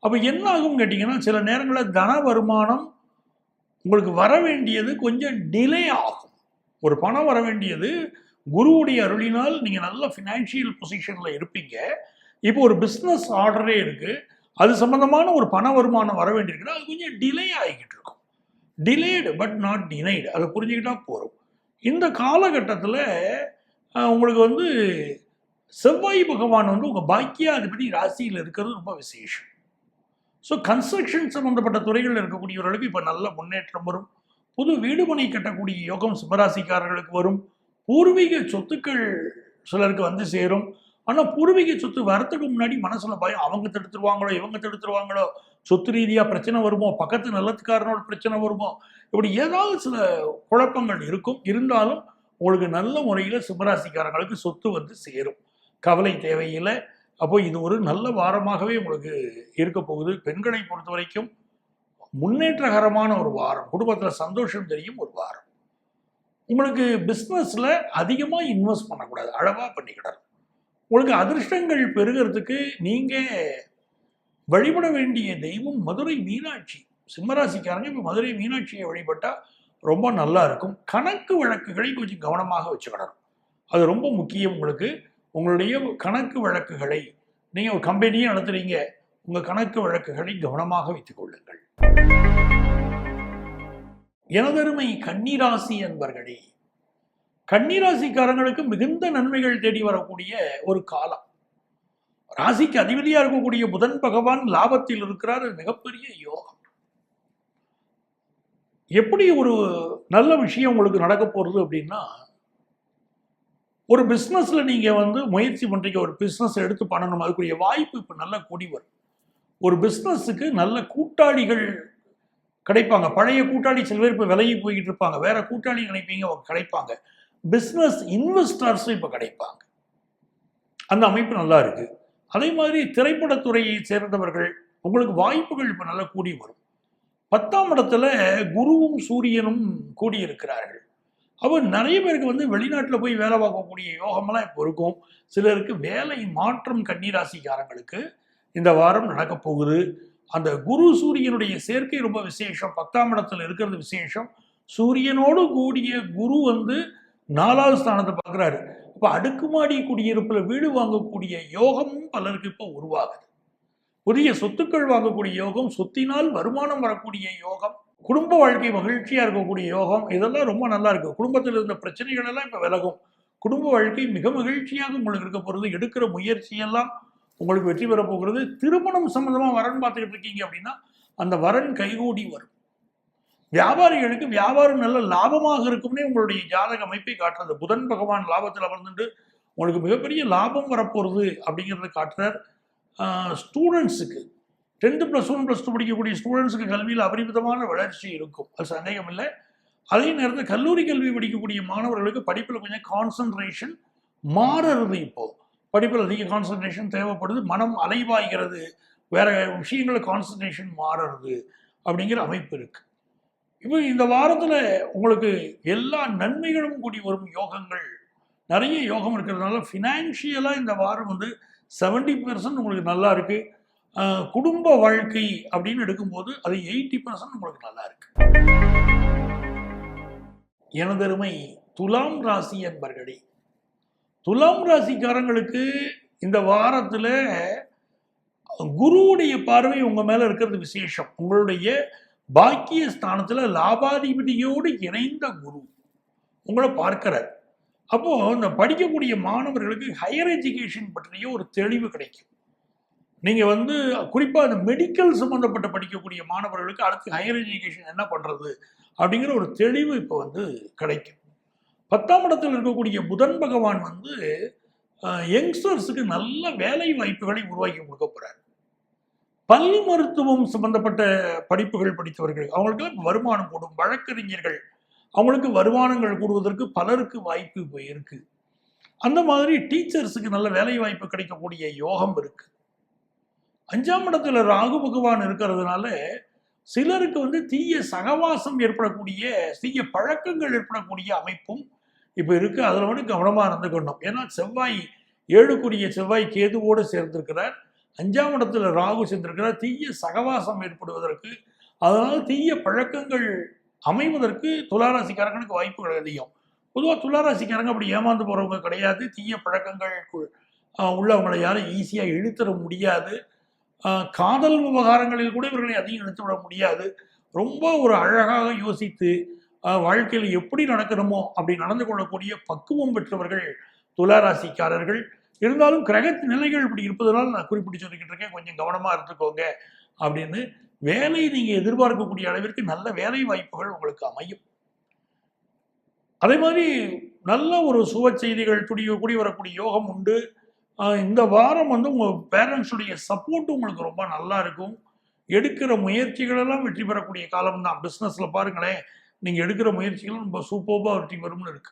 அப்ப என்ன ஆகும் கேட்டீங்கன்னா, சில நேரங்களில் தன வருமானம் உங்களுக்கு வர வேண்டியது கொஞ்சம் டிலே ஆகும். ஒரு பணம் வர வேண்டியது குருவுடைய அருளினால் நீங்க நல்ல பினான்சியல் பொசிஷன்ல இருப்பீங்க. இப்போ ஒரு பிசினஸ் ஆர்டரே இருக்கு, அது சம்பந்தமான ஒரு பண வருமானம் வர வேண்டியிருக்குன்னா அது கொஞ்சம் டிலே ஆகிக்கிட்டு இருக்கும். டிலேடு பட் நாட் டினைடு, அதை புரிஞ்சுக்கிட்டா போறோம். இந்த காலகட்டத்தில் உங்களுக்கு வந்து செவ்வாய் பகவான் வந்து உங்க பாக்கியாதிபதி ராசியில் இருக்கிறது ரொம்ப விசேஷம். ஸோ கன்ஸ்ட்ரக்ஷன் சம்பந்தப்பட்ட துறைகளில் இருக்கக்கூடியவர்களுக்கு இப்போ நல்ல முன்னேற்றம் வரும். புது வீடு மனை கட்டக்கூடிய யோகம் சிம்மராசிக்காரர்களுக்கு வரும். பூர்வீக சொத்துக்கள் சிலருக்கு வந்து சேரும். ஆனால் பூர்வீக சொத்து வரத்துக்கு முன்னாடி மனசுல பயம், அவங்க தடுத்துருவாங்களோ இவங்க தடுத்துருவாங்களோ, சொத்து ரீதியா பிரச்சனை வருமோ, பக்கத்து நிலத்துக்காரனோட பிரச்சனை வருமோ, இப்படி ஏதாவது சில குழப்பங்கள் இருக்கும். இருந்தாலும் உங்களுக்கு நல்ல முறையில் சிம்மராசிக்காரங்களுக்கு சொத்து வந்து சேரும், கவலை தேவையில்லை. அப்போ இது ஒரு நல்ல வாரமாகவே உங்களுக்கு இருக்க போகுது. பெண்களை பொறுத்த வரைக்கும் முன்னேற்றகரமான ஒரு வாரம், குடும்பத்தில் சந்தோஷம் தெரியும் ஒரு வாரம். உங்களுக்கு பிஸ்னஸ்ல அதிகமாக இன்வெஸ்ட் பண்ணக்கூடாது, அளவா பண்ணிக்கிடணும். உங்களுக்கு அதிர்ஷ்டங்கள் பெருகிறதுக்கு நீங்க வழிபட வேண்டிய தெய்வம் மதுரை மீனாட்சி. சிம்மராசிக்காரங்க இப்போ மதுரை மீனாட்சியை வழிபட்டா ரொம்ப நல்லா இருக்கும். கணக்கு வழக்குகளை கொஞ்சம் கவனமாக வச்சுக்கிடணும், அது ரொம்ப முக்கியம். உங்களுக்கு உங்களுடைய கணக்கு வழக்குகளை, நீங்க ஒரு கம்பெனியே நடத்துறீங்க, உங்க கணக்கு வழக்குகளை கவனமாக வைத்துக் கொள்ளுங்கள். எனதருமை கன்னிராசி அன்பர்களே, கன்னிராசிக்காரங்களுக்கு மிகுந்த நன்மைகள் தேடி வரக்கூடிய ஒரு காலம். ராசிக்கு அதிபதியா இருக்கக்கூடிய புதன் பகவான் லாபத்தில் இருக்கிறார், மிகப்பெரிய யோகம். எப்படி ஒரு நல்ல விஷயம் உங்களுக்கு நடக்க போறது அப்படின்னா, ஒரு பிஸ்னஸ்ல நீங்க வந்து முயற்சி பண்றீங்க, ஒரு பிஸ்னஸ் எடுத்து பண்ணணும், அதுக்குரிய வாய்ப்பு இப்ப நல்ல கூடி வரும். ஒரு பிஸ்னஸுக்கு நல்ல கூட்டாளிகள் கிடைப்பாங்க. பழைய கூட்டாளி சில பேர் இப்ப விலகி போய்கிட்டு இருப்பாங்க, வேற கூட்டாளி நினைப்பீங்க, அவங்க கிடைப்பாங்க. பிஸ்னஸ் இன்வெஸ்டர்ஸும் இப்ப கிடைப்பாங்க. அந்த அமைப்பு நல்லா இருக்கு. அதே மாதிரி திரைப்படத்துறையை சேர்ந்தவர்கள் உங்களுக்கு வாய்ப்புகள் இப்ப நல்லா கூடி வரும். 10ஆம் இடத்துல குருவும் சூரியனும் கூடியிருக்கிறார்கள். அப்போ நிறைய பேருக்கு வந்து வெளிநாட்டில் போய் வேலை பார்க்கக்கூடிய யோகமெல்லாம் இப்போ இருக்கும். சிலருக்கு வேலை மாற்றம் கன்னிராசிக்காரங்களுக்கு இந்த வாரம் நடக்க போகுது. அந்த குரு சூரியனுடைய சேர்க்கை ரொம்ப விசேஷம். 10ஆம் இடத்துல இருக்கிறது விசேஷம். சூரியனோடு கூடிய குரு வந்து 4வது ஸ்தானத்தை பார்க்குறாரு. இப்போ அடுக்குமாடி குடியிருப்பில் வீடு வாங்கக்கூடிய யோகமும் பலருக்கு இப்போ உருவாகுது. புதிய சொத்துக்கள் வாங்கக்கூடிய யோகம், சொத்தினால் வருமானம் வரக்கூடிய யோகம், குடும்ப வாழ்க்கை மகிழ்ச்சியா இருக்கக்கூடிய யோகம், இதெல்லாம் ரொம்ப நல்லா இருக்கு. குடும்பத்தில் இருந்த பிரச்சனைகள் எல்லாம் இப்ப விலகும். குடும்ப வாழ்க்கை மிக மகிழ்ச்சியாக உங்களுக்கு இருக்க போகிறது. எடுக்கிற முயற்சியெல்லாம் உங்களுக்கு வெற்றி பெற போகிறது. திருமணம் சம்பந்தமா வரன் பார்த்துக்கிட்டு இருக்கீங்க அப்படின்னா அந்த வரன் கைகூடி வரும். வியாபாரிகளுக்கு வியாபாரம் நல்ல லாபமாக இருக்கும்னே உங்களுடைய ஜாதக அமைப்பை காட்டுறது. புதன் பகவான் லாபத்தில் அமர்ந்துட்டு உங்களுக்கு மிகப்பெரிய லாபம் வரப்போறது அப்படிங்கிறத காட்டுறார். ஸ்டூடெண்ட்ஸுக்கு 10th +1 +2 படிக்கக்கூடிய ஸ்டூடெண்ட்ஸுக்கு கல்வியில் அபரிமிதமான வளர்ச்சி இருக்கும், அது சந்தேகம் இல்லை. அதே நேரத்தில் கல்லூரி கல்வி படிக்கக்கூடிய மாணவர்களுக்கு படிப்பில் கொஞ்சம் கான்சன்ட்ரேஷன் மாறுறது. இப்போ படிப்பில் அதிக கான்சன்ட்ரேஷன் தேவைப்படுது, மனம் அலைவாய்கிறது, வேற விஷயங்களை கான்சன்ட்ரேஷன் மாறுறது அப்படிங்கிற அமைப்பு இருக்கு. இப்போ இந்த வாரத்தில் உங்களுக்கு எல்லா நன்மைகளும் கூடி வரும் யோகங்கள், நிறைய யோகம் இருக்கிறதுனால ஃபினான்ஷியலாக இந்த வாரம் வந்து 70% உங்களுக்கு நல்லா இருக்கு. குடும்ப வாழ்க்கை அப்படின்னு எடுக்கும்போது அது 80% உங்களுக்கு நல்லா இருக்கு. எனதருமை துலாம் ராசி என்பர்களே, துலாம் ராசிக்காரங்களுக்கு இந்த வாரத்துல குருவுடைய பார்வை உங்க மேல இருக்கிறது விசேஷம். உங்களுடைய பாக்கிய ஸ்தானத்துல லாபாதிபதியோடு இணைந்த குரு உங்களை பார்க்கிறார். அப்போ இந்த படிக்கக்கூடிய மாணவர்களுக்கு ஹையர் எஜுகேஷன் பற்றிய ஒரு தெளிவு கிடைக்கும். நீங்கள் வந்து குறிப்பாக அந்த மெடிக்கல் சம்மந்தப்பட்ட படிக்கக்கூடிய மாணவர்களுக்கு அடுத்து ஹையர் எஜுகேஷன் என்ன பண்ணுறது அப்படிங்கிற ஒரு தெளிவு இப்போ வந்து கிடைக்கும். 10ஆம் இடத்தில் இருக்கக்கூடிய புதன் பகவான் வந்து யங்ஸ்டர்ஸுக்கு நல்ல வேலை வாய்ப்புகளை உருவாக்கி கொடுக்க போகிறார். பல் மருத்துவம் சம்பந்தப்பட்ட படிப்புகள் படித்தவர்கள் அவங்களுக்கு வருமானம் கூடும். வழக்கறிஞர்கள் அவங்களுக்கு வருமானங்கள் கூடுவதற்கு பலருக்கு வாய்ப்பு இப்போ இருக்கு. அந்த மாதிரி டீச்சர்ஸுக்கு நல்ல வேலை வாய்ப்பு கிடைக்கக்கூடிய யோகம் இருக்கு. 5ஆம் இடத்துல ராகு பகவான் இருக்கிறதுனால சிலருக்கு வந்து தீய சகவாசம் ஏற்படக்கூடிய தீய பழக்கங்கள் ஏற்படக்கூடிய அமைப்பும் இப்போ இருக்கு. அதில் வந்து கவனமாக இருந்துக்கணும். ஏன்னா செவ்வாய் 7க்குரிய செவ்வாய் கேதுவோடு சேர்ந்திருக்கிறார். 5ஆம் இடத்துல ராகு சேர்ந்திருக்கிறார். தீய சகவாசம் ஏற்படுவதற்கு, அதனால் தீய பழக்கங்கள் அமைவதற்கு துளாராசிக்காரங்களுக்கு வாய்ப்புகள் அதிகம். பொதுவாக துளாராசிக்காரங்க அப்படி ஏமாந்து போகிறவங்க கிடையாது. தீய பழக்கங்கள் உள்ளவங்களை யாரும் ஈஸியாக இழுத்துட முடியாது. காதல் விவகாரங்களில் கூட இவர்களை அதிகம் இழுத்து விட முடியாது. ரொம்ப ஒரு அழகாக யோசித்து வாழ்க்கையில் எப்படி நடக்கணுமோ அப்படி நடந்து கொள்ளக்கூடிய பக்குவம் பெற்றவர்கள் துளாராசிக்காரர்கள். இருந்தாலும் கிரக நிலைகள் இப்படி இருப்பதனால் நான் குறிப்பிட்டு சொல்லிக்கிட்டு இருக்கேன், கொஞ்சம் கவனமாக இருந்துக்கோங்க அப்படின்னு. வேலை நீங்கள் எதிர்பார்க்கக்கூடிய அளவிற்கு நல்ல வேலை வாய்ப்புகள் உங்களுக்கு அமையும். அதே மாதிரி நல்ல ஒரு சுப செய்திகள் கூடி வரக்கூடிய யோகம் உண்டு. இந்த வாரம் வந்து உங்கள் பேரண்ட்ஸுடைய சப்போர்ட் உங்களுக்கு ரொம்ப நல்லா இருக்கும். எடுக்கிற முயற்சிகளெல்லாம் வெற்றி பெறக்கூடிய காலம் தான். பிஸ்னஸில் பாருங்களேன், நீங்கள் எடுக்கிற முயற்சிகளும் ரொம்ப சூப்பராக வெற்றி பெறும்னு இருக்கு.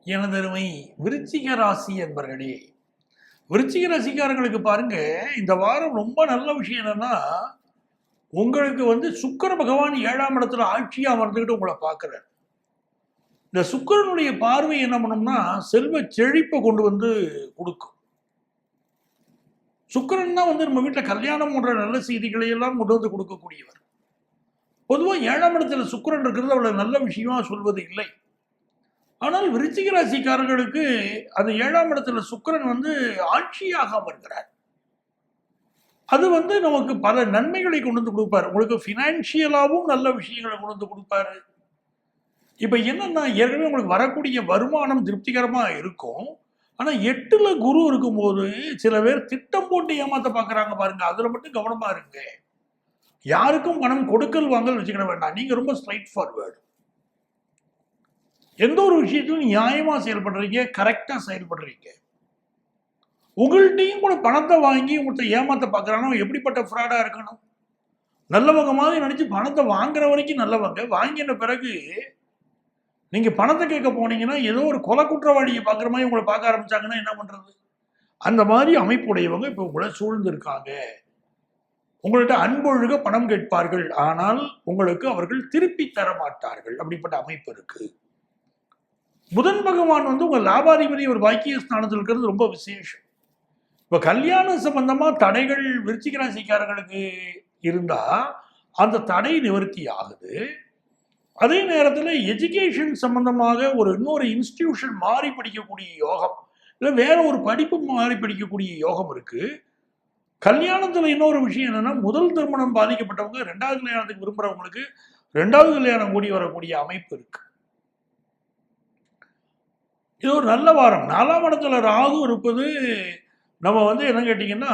எனதருமை விருச்சிக ராசி என்பர்களே, விருச்சிக ராசிக்காரங்களுக்கு பாருங்க, இந்த வாரம் ரொம்ப நல்ல விஷயம் என்னன்னா, உங்களுக்கு வந்து சுக்கிர பகவான் 7ஆம் இடத்துல ஆட்சியா வந்துக்கிட்டு உங்களை பார்க்குறார். இந்த சுக்கிரனுடைய பார்வை என்ன பண்ணும்னா செல்வ செழிப்பை கொண்டு வந்து கொடுக்கும். சுக்கிரன் தான் வந்து நம்ம வீட்டில் கல்யாணம் போன்ற நல்ல செய்திகளை எல்லாம் கொண்டு வந்து கொடுக்கக்கூடியவர். பொதுவாக 7ஆம் இடத்துல சுக்கிரன் இருக்கிறது அவ்வளவு நல்ல விஷயமா சொல்வது இல்லை. ஆனால் விருச்சிக ராசிக்காரர்களுக்கு அந்த 7ஆம் இடத்துல சுக்கிரன் வந்து ஆட்சியாக வருகிறார். அது வந்து நமக்கு பல நன்மைகளை கொண்டு வந்து கொடுப்பாரு. உங்களுக்கு ஃபினான்ஷியலாகவும் நல்ல விஷயங்களை கொண்டு வந்து கொடுப்பாரு. இப்போ என்னன்னா, ஏற்கனவே உங்களுக்கு வரக்கூடிய வருமானம் திருப்திகரமாக இருக்கும். ஆனால் 8ல் குரு இருக்கும்போது சில பேர் திட்டம் போட்டு ஏமாத்த பார்க்குறாங்க பாருங்க, அதில் மட்டும் கவனமாக இருங்க. யாருக்கும் பணம் கொடுக்கல் வாங்கல் வச்சுக்கிட வேண்டாம். நீங்கள் ரொம்ப ஸ்ட்ரைட் ஃபார்வேர்டு. எந்த ஒரு விஷயத்திலும் நியாயமாக செயல்படுறீங்க, கரெக்டாக செயல்படுறீங்க. உங்கள்கிட்டையும் கூட பணத்தை வாங்கி உங்கள்கிட்ட ஏமாத்த பார்க்குறாங்கன்னா எப்படிப்பட்ட ஃப்ராடாக இருக்கணும்? நல்லவங்க மாதிரி நினச்சி பணத்தை வாங்குற வரைக்கும் நல்லவங்க. வாங்கின பிறகு நீங்கள் பணத்தை கேட்க போனீங்கன்னா ஏதோ ஒரு கொலை குற்றவாளியை பார்க்குற மாதிரி உங்களை பார்க்க ஆரம்பிச்சாங்கன்னா என்ன பண்ணுறது? அந்த மாதிரி அமைப்புடையவங்க இப்போ உங்களை சூழ்ந்திருக்காங்க. உங்கள்கிட்ட அன்பொழுக பணம் கேட்பார்கள், ஆனால் உங்களுக்கு அவர்கள் திருப்பி தர மாட்டார்கள். அப்படிப்பட்ட அமைப்பு இருக்கு. புதன் பகவான் வந்து உங்கள் லாபாதிபதி ஒரு பாக்கிய ஸ்தானத்தில் இருக்கிறது ரொம்ப விசேஷம். இப்போ கல்யாணம் சம்பந்தமா தடைகள் விருச்சிக ராசிக்காரர்களுக்கு இருந்தா அந்த தடை நிவர்த்தி ஆகுது. அதே நேரத்தில் எஜுகேஷன் சம்பந்தமாக இன்னொரு இன்ஸ்டிடியூஷன் மாறி படிக்கக்கூடிய யோகம், இல்லை வேற ஒரு படிப்பு மாறி படிக்கக்கூடிய யோகம் இருக்கு. கல்யாணத்தில் இன்னொரு விஷயம் என்னன்னா, முதல் திருமணம் பாதிக்கப்பட்டவங்க 2வது கல்யாணத்துக்கு விரும்புறவங்களுக்கு 2வது கல்யாணம் கூடி வரக்கூடிய அமைப்பு இருக்கு. இது ஒரு நல்ல வாரம். 4ஆம் இடத்துல ராகு இருப்பது நம்ம வந்து என்ன கேட்டிங்கன்னா,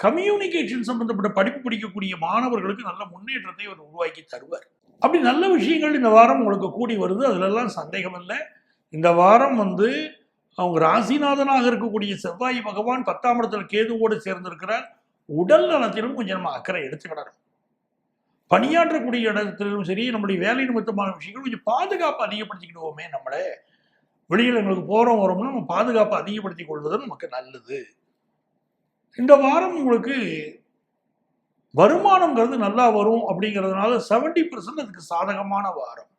கம்யூனிகேஷன் சம்பந்தப்பட்ட படிப்பு படிக்கக்கூடிய மாணவர்களுக்கு நல்ல முன்னேற்றத்தை அவர் உருவாக்கி தருவார். அப்படி நல்ல விஷயங்கள் இந்த வாரம் உங்களுக்கு கூடி வருது, அதிலெல்லாம் சந்தேகம் இல்லை. இந்த வாரம் வந்து அவங்க ராசிநாதனாக இருக்கக்கூடிய செவ்வாய் பகவான் 10ஆம் இடத்துல கேதுவோடு சேர்ந்திருக்கிறார். உடல் நலத்திலும் கொஞ்சம் நம்ம அக்கறை எடுத்துக்கிடணும். பணியாற்றக்கூடிய இடத்திலும் சரி, நம்முடைய வேலை நிமித்தமான விஷயங்கள் கொஞ்சம் பாதுகாப்பு அதிகப்படுத்திக்கிடுவோமே. நம்மளே வெளியில் எங்களுக்கு போகிறோம் வரோம்னா நம்ம பாதுகாப்பை அதிகப்படுத்திக் கொள்வது நமக்கு நல்லது. இந்த வாரம் உங்களுக்கு வருமானம்ங்கிறது நல்லா வரும். அப்படிங்கிறதுனால 70% அதுக்கு சாதகமான வாரம்.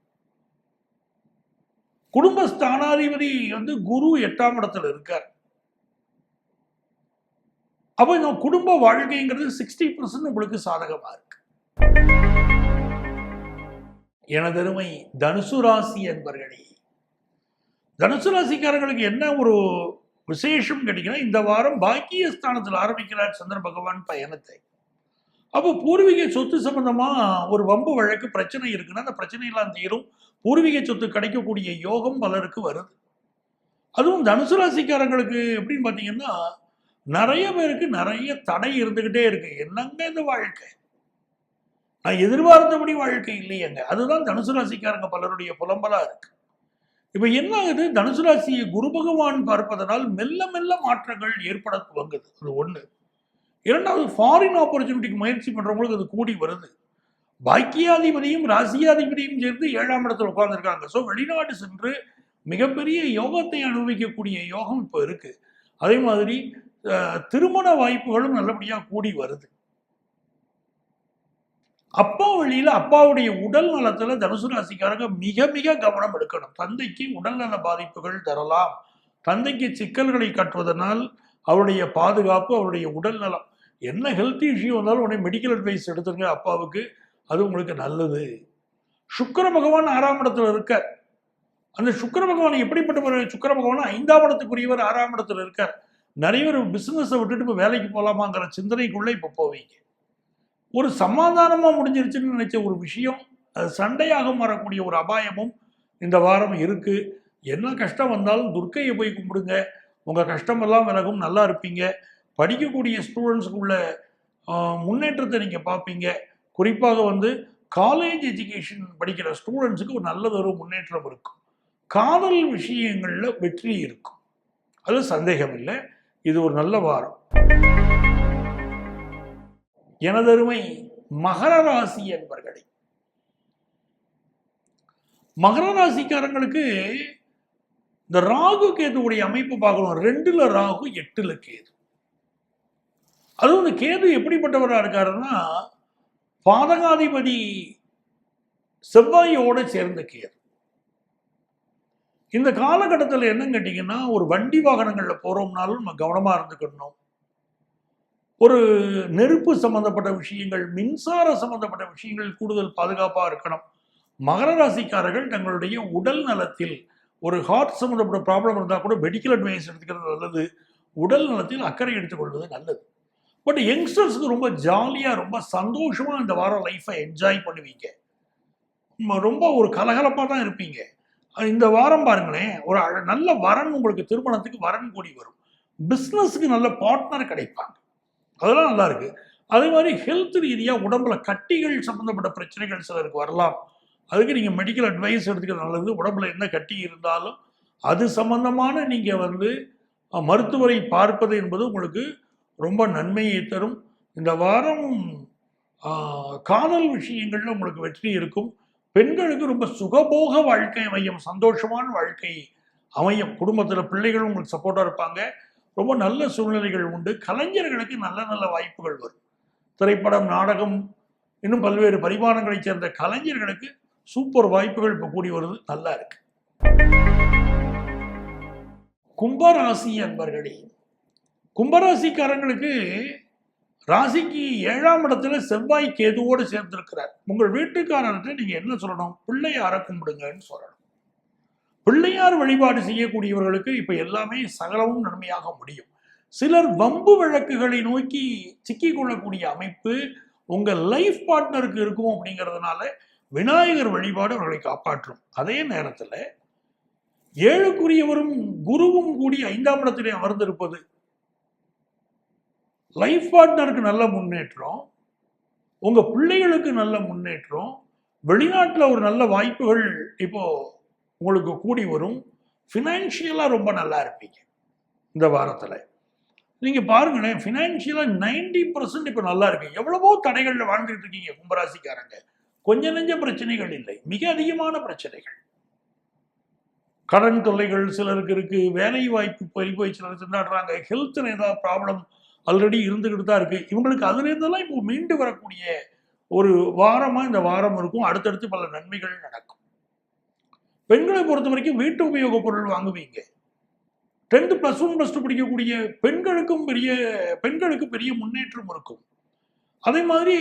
குடும்ப ஸ்தானாதிபதி வந்து குரு 8ஆம் இடத்துல இருக்கார். அப்ப இந்த குடும்ப வாழ்க்கைங்கிறது 60% உங்களுக்கு சாதகமா இருக்கு. எனதருமை தனுசு ராசி என்பர்களே, தனுசு ராசிக்காரர்களுக்கு என்ன ஒரு விசேஷம் கேட்டீங்கன்னா, இந்த வாரம் பாக்கிய ஸ்தானத்தில் ஆரம்பிக்கிறார் சந்திர பகவான் பயணத்தை. அப்போ பூர்வீக சொத்து சம்பந்தமா ஒரு வம்பு வழக்கு பிரச்சனை இருக்குன்னா அந்த பிரச்சனையெல்லாம் தீரும். பூர்வீக சொத்து கிடைக்கக்கூடிய யோகம் பலருக்கு வருது. அதுவும் தனுசு ராசிக்காரங்களுக்கு எப்படின்னு பார்த்தீங்கன்னா, நிறைய பேருக்கு நிறைய தடை இருந்துகிட்டே இருக்கு. என்னங்க இந்த வாழ்க்கை? நான் எதிர்பார்த்தபடி வாழ்க்கை இல்லையேங்க. அதுதான் தனுசு ராசிக்காரங்க பலருடைய புலம்பலா இருக்கு. இப்ப என்ன ஆகுது? தனுசு ராசியை குரு பகவான் பார்ப்பதனால் மெல்ல மெல்ல மாற்றங்கள் ஏற்பட துவங்குது. அது ஒண்ணு. இரண்டாவது, ஃபாரின் ஆப்பர்ச்சுனிட்டிக்கு முயற்சி பண்றவங்களுக்கு அது கூடி வருது. பாக்கியாதிபதியும் ராசியாதிபதியும் சேர்ந்து 7ஆம் இடத்துல உட்கார்ந்துருக்காங்க. ஸோ வெளிநாடு சென்று மிகப்பெரிய யோகத்தை அனுபவிக்கக்கூடிய யோகம் இப்போ இருக்கு. அதே மாதிரி திருமண வாய்ப்புகளும் நல்லபடியா கூடி வருது. அப்பா வழியில அப்பாவுடைய உடல் நலத்துல தனுசு ராசிக்காரங்க மிக மிக கவனம் எடுக்கணும். தந்தைக்கு உடல்நல பாதிப்புகள் தரலாம். தந்தைக்கு சிக்கல்களை கட்டுவதனால் அவருடைய பாதுகாப்பு, அவருடைய உடல் நலம், என்ன ஹெல்த் இஷ்யூ வந்தாலும் உடனே மெடிக்கல் அட்வைஸ் எடுத்துருங்க அப்பாவுக்கு. அது உங்களுக்கு நல்லது. சுக்கிர பகவான் 6ஆம் இடத்துல இருக்கார். அந்த சுக்கிர பகவான் எப்படிப்பட்ட சுக்கிர பகவான் 5ஆம் இடத்துக்குரியவர் 6ஆம் இடத்துல இருக்கார். நிறைய பேர் பிசினஸை விட்டுட்டு இப்போ வேலைக்கு போகலாமாங்கிற சிந்தனைக்குள்ள இப்போ போவீங்க. ஒரு சமாதானமா முடிஞ்சிருச்சுன்னு நினைச்ச ஒரு விஷயம் அது சண்டையாக மாறக்கூடிய ஒரு அபாயமும் இந்த வாரம் இருக்கு. என்ன கஷ்டம் வந்தாலும் துர்க்கையை போய் கும்பிடுங்க. உங்க கஷ்டமெல்லாம் விலகும், நல்லா இருப்பீங்க. படிக்கக்கூடிய ஸ்டூடெண்ட்ஸுக்குள்ள முன்னேற்றத்தை நீங்க பார்ப்பீங்க. குறிப்பாக காலேஜ் எஜுகேஷன் படிக்கிற ஸ்டூடெண்ட்ஸுக்கு ஒரு நல்லதொரு முன்னேற்றம் இருக்கும். காதல் விஷயங்கள்ல வெற்றி இருக்கும், அது சந்தேகம் இல்லை. இது ஒரு நல்ல வாரம். எனதருமை மகர ராசி என்பர்களே, மகர ராசிக்காரங்களுக்கு இந்த ராகு கேதுவுடைய அமைப்பு பார்க்கணும். 2ல ராகு, 8ல கேது. அதுவும் இந்த கேது எப்படிப்பட்டவராக இருக்காருன்னா, பாதகாதிபதி செவ்வாயோட சேர்ந்த கேது. இந்த காலகட்டத்தில் என்னன்னு கேட்டீங்கன்னா, ஒரு வண்டி வாகனங்கள்ல போறோம்னாலும் நம்ம கவனமா இருந்துக்கணும். ஒரு நெருப்பு சம்பந்தப்பட்ட விஷயங்கள், மின்சார சம்பந்தப்பட்ட விஷயங்கள் கூடுதல் பாதுகாப்பா இருக்கணும். மகர ராசிக்காரர்கள் தங்களுடைய உடல் நலத்தில் ஒரு ஹார்ட் சம்பந்தப்பட்ட ப்ராப்ளம் இருந்தால் கூட மெடிக்கல் அட்வைஸ் எடுத்துக்கிறது நல்லது. உடல் நலத்தில் அக்கறை எடுத்துக்கொள்வது நல்லது. பட் யங்ஸ்டர்ஸ்க்கு ரொம்ப ஜாலியா, ரொம்ப சந்தோஷமா இந்த வாரம் லைஃப்பை என்ஜாய் பண்ணுவீங்க. ரொம்ப ஒரு கலகலப்பா தான் இருப்பீங்க. இந்த வாரம் பாருங்களேன், ஒரு நல்ல வரன், உங்களுக்கு திருமணத்துக்கு வரன் கூடி வரும். பிஸ்னஸ்க்கு நல்ல பார்ட்னர் கிடைப்பாங்க, அதெல்லாம் நல்லா இருக்கு. அதே மாதிரி ஹெல்த் ரீதியாக உடம்புல கட்டிகள் சம்பந்தப்பட்ட பிரச்சனைகள் சிலருக்கு வரலாம். அதுக்கு நீங்க மெடிக்கல் அட்வைஸ் எடுத்துக்கிறது நல்லது. உடம்புல என்ன கட்டி இருந்தாலும் அது சம்பந்தமான நீங்க மருத்துவரை பார்ப்பது என்பது உங்களுக்கு ரொம்ப நன்மையை தரும். இந்த வாரம் காதல் விஷயங்கள்ல உங்களுக்கு வெற்றி இருக்கும். பெண்களுக்கு ரொம்ப சுகபோக வாழ்க்கை அமையும், சந்தோஷமான வாழ்க்கை அமையும். குடும்பத்தில் பிள்ளைகளும் உங்களுக்கு சப்போர்ட்டாக இருப்பாங்க. ரொம்ப நல்ல சூழ்நிலைகள் உண்டு. கலைஞர்களுக்கு நல்ல நல்ல வாய்ப்புகள் வரும். திரைப்படம், நாடகம், இன்னும் பல்வேறு பரிமாணங்களைச் சேர்ந்த கலைஞர்களுக்கு சூப்பர் வாய்ப்புகள் இப்போ கூடி வருது, நல்லா இருக்கு. கும்பராசி அன்பர்களே, கும்பராசிக்காரங்களுக்கு ராசிக்கு 7ஆம் இடத்துல செவ்வாய் கேதுவோடு சேர்ந்திருக்கிறார். உங்கள் வீட்டுக்காரர்கிட்ட நீங்க என்ன சொல்லணும்? பிள்ளையாரை கும்பிடுங்கன்னு சொல்லணும். பிள்ளையார் வழிபாடு செய்யக்கூடியவர்களுக்கு இப்ப எல்லாமே சகலமும் நன்மையாக முடியும். சிலர் வம்பு வழக்குகளை நோக்கி சிக்கிக் கொள்ளக்கூடிய அமைப்பு உங்க லைஃப் பார்ட்னருக்கு இருக்கும். அப்படிங்கிறதுனால விநாயகர் வழிபாடு அவர்களை காப்பாற்றும். அதே நேரத்துல 7க்குரியவரும் குருவும் கூடி 5ஆம் இடத்திலே அமர்ந்திருப்பது லைஃப் பார்ட்னருக்கு நல்ல முன்னேற்றம், உங்க பிள்ளைகளுக்கு நல்ல முன்னேற்றம், வெளிநாட்டில் ஒரு நல்ல வாய்ப்புகள் இப்போ உங்களுக்கு கூடி வரும். ஃபினான்ஷியலாக ரொம்ப நல்லா இருப்பீங்க இந்த வாரத்தில். நீங்கள் பாருங்களேன், ஃபினான்ஷியலாக 90% இப்போ நல்லா இருக்கு. எவ்வளவோ தடைகளில் வாழ்ந்துட்டு இருக்கீங்க கும்பராசிக்காரங்க. கொஞ்ச நெஞ்ச பிரச்சனைகள் இல்லை, மிக அதிகமான பிரச்சனைகள். கடன் தொல்லைகள் சிலருக்கு இருக்கு, வேலை வாய்ப்பு போய் சிலர் திண்டாடுறாங்க, ஹெல்த்தில் ஏதாவது ப்ராப்ளம் ஆல்ரெடி இருந்துகிட்டு தான் இருக்கு. இவங்களுக்கு அதுல இருந்தெல்லாம் இப்போ மீண்டு வரக்கூடிய ஒரு வாரமா இந்த வாரம் இருக்கும். அடுத்தடுத்து பல நன்மைகள் நடக்கும். பெண்களை பொறுத்த வரைக்கும் வீட்டு உபயோக பொருள் வாங்குவீங்க. 10th +1 +2 படிக்கக்கூடிய பெண்களுக்கு பெரிய முன்னேற்றம் இருக்கும். அதே மாதிரி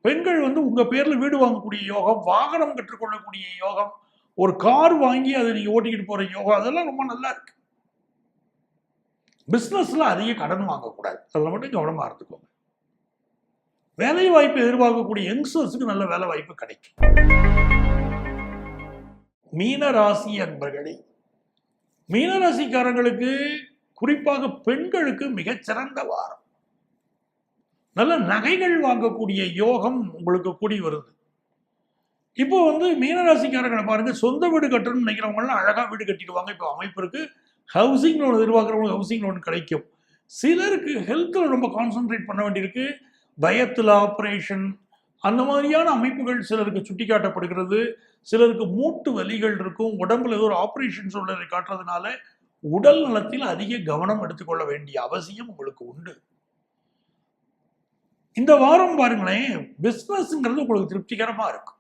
பெண்கள் உங்க பேர்ல வீடு வாங்கக்கூடிய யோகம், வாகனம் கற்றுக்கொள்ளக்கூடிய யோகம், ஒரு கார் வாங்கி அதை நீங்க ஓட்டிக்கிட்டு போற யோகம், அதெல்லாம் ரொம்ப நல்லா இருக்கு. பிஸ்னஸ்ல அதிக கடன் வாங்கக்கூடாது, அதில் மட்டும் கவனமா இருந்துக்கோங்க. வேலை வாய்ப்பு எதிர்பார்க்கக்கூடிய யங்ஸ்டர்ஸுக்கு நல்ல வேலை வாய்ப்பு கிடைக்கும். மீன ராசி அன்பர்களே, மீனராசிக்காரங்களுக்கு குறிப்பாக பெண்களுக்கு மிகச்சிறந்த வாரம். நல்ல நகைகள் வாங்கக்கூடிய யோகம் உங்களுக்கு கூடி வருது. இப்போ மீனராசிக்காரர்களை பாருங்க, சொந்த வீடு கட்டணும்னு நினைக்கிறவங்களாம் அழகா வீடு கட்டிடுவாங்க. இப்போ அமைப்பு இருக்கு. ஹவுசிங் லோன் எதிர்பார்க்குறவங்களுக்கு ஹவுசிங் லோன் கிடைக்கும். சிலருக்கு ஹெல்த்ல ரொம்ப கான்சென்ட்ரேட் பண்ண வேண்டியிருக்கு. பயத்தில் ஆப்ரேஷன் அந்த மாதிரியான அமைப்புகள் சிலருக்கு சுட்டி காட்டப்படுகிறது. சிலருக்கு மூட்டு வலிகள் இருக்கும். உடம்புல ஏதோ ஒரு ஆப்ரேஷன் சூழ்நிலை காட்டுறதுனால உடல் நலத்தில் அதிக கவனம் எடுத்துக்கொள்ள வேண்டிய அவசியம் உங்களுக்கு உண்டு. இந்த வாரம் பாருங்களேன், பிசினஸ்ங்கிறது உங்களுக்கு திருப்திகரமா இருக்கும்.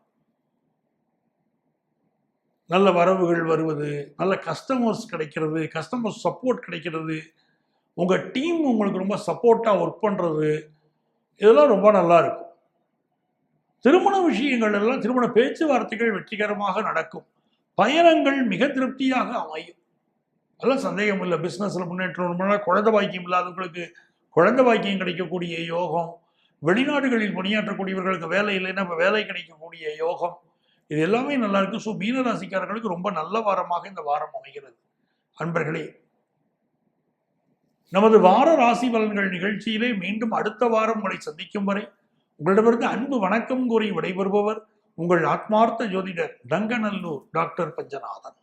நல்ல வரவுகள் வருவது, நல்ல கஸ்டமர்ஸ் கிடைக்கிறது, கஸ்டமர் சப்போர்ட் கிடைக்கிறது, உங்க டீம் உங்களுக்கு ரொம்ப சப்போர்ட்டா ஒர்க் பண்றது, இதெல்லாம் ரொம்ப நல்லா இருக்கும். திருமண விஷயங்கள் எல்லாம், திருமண பேச்சுவார்த்தைகள் வெற்றிகரமாக நடக்கும். பயணங்கள் மிக திருப்தியாக அமையும். அதெல்லாம் சந்தேகம் இல்லை. பிசினஸ்ல முன்னேற்றம், குழந்தை பாக்கியம் இல்லாதவங்களுக்கு குழந்தை பாக்கியம் கிடைக்கக்கூடிய யோகம், வெளிநாடுகளில் பணியாற்றக்கூடியவர்களுக்கு வேலை இல்லைன்னா வேலை கிடைக்கக்கூடிய யோகம், இது எல்லாமே நல்லா இருக்கு. ஸோ மீனராசிக்காரர்களுக்கு ரொம்ப நல்ல வாரமாக இந்த வாரம் அமைகிறது. அன்பர்களே, நமது வார ராசி பலன்கள் நிகழ்ச்சியிலே மீண்டும் அடுத்த வாரம் உங்களை சந்திக்கும் வரை உங்களிடமிருந்து அன்பு வணக்கம் கூறி விடைபெறுபவர் உங்கள் ஆத்மார்த்த ஜோதிடர் டங்கநல்லூர் டாக்டர் பஞ்சநாதன்.